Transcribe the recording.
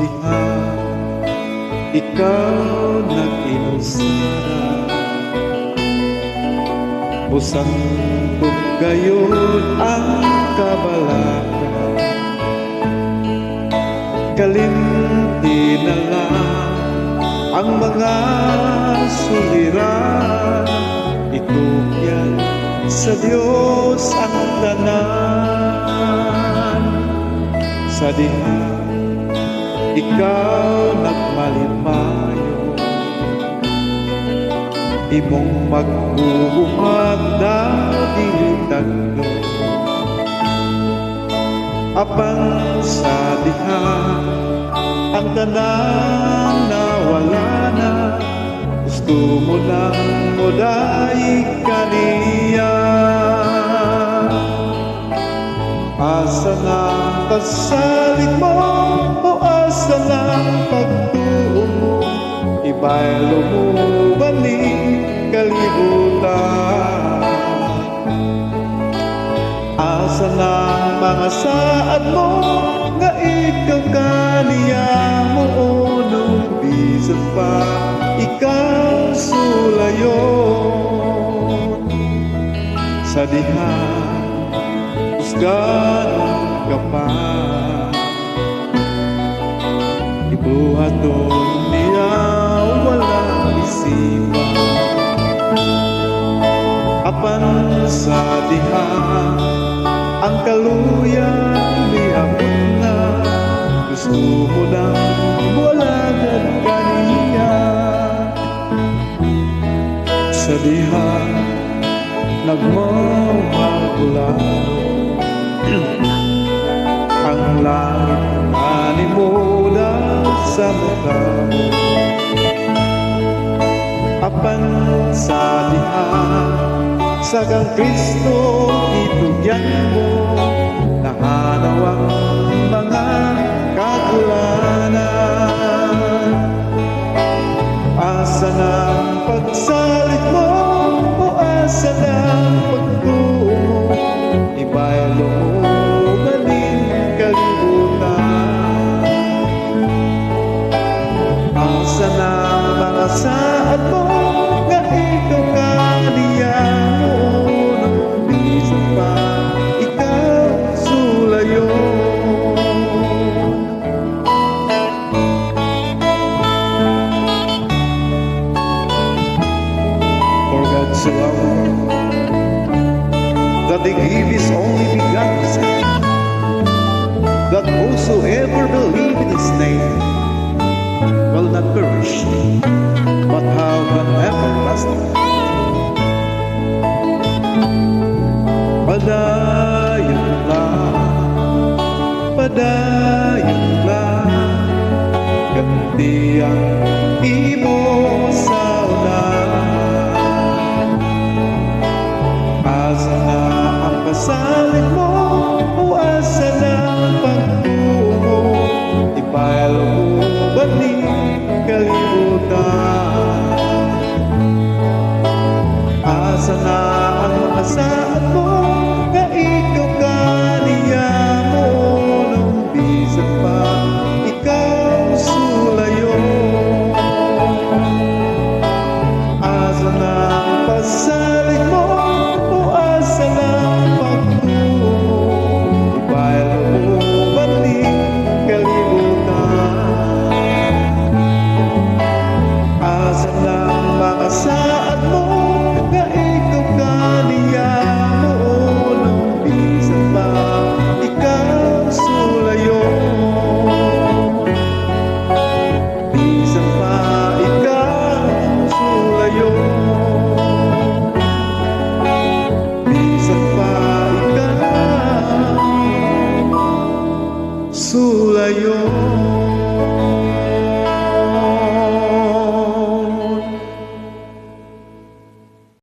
diha ikaw nag-inusara, busang gayon ang kabalaka, kalimti na lang ang mga suliran, itukyan sa Diyos ang tanan. Sa diha ikaw nagmalimayo, imong magbubuhat na ditagno, apang sa diha ang tanan nawala na, gusto mo nang muday kaniya. Asa na pasalit mo o asa na pagtuo mo, iba'y lumubalik kalibutan. Asa na mga saad mo nga ikaw kaniya mo nung bisan pa ikaw sulayon. Sa diha usgan ka pa, ibuhaton niya walang isipan, apan sa diha ang kaluyan lihapon na, gusto mo nang walagan kaniya. Sa diha nagmamagulano ang langit nanimoda sa mata mo, apan sa diha sa kang Kristo itugyan mo, nahanaw ang mga kagulanan. Asa ng pagsalit mo o asa ng pagtuo mo, iba'y lumubaling kalibutan. Asa ng mga saad mo nga ikaw kaniya mo nung bisan pa ikaw sulayon. For God so loved that He gave His only begotten Son, that whosoever believe in His name will not perish,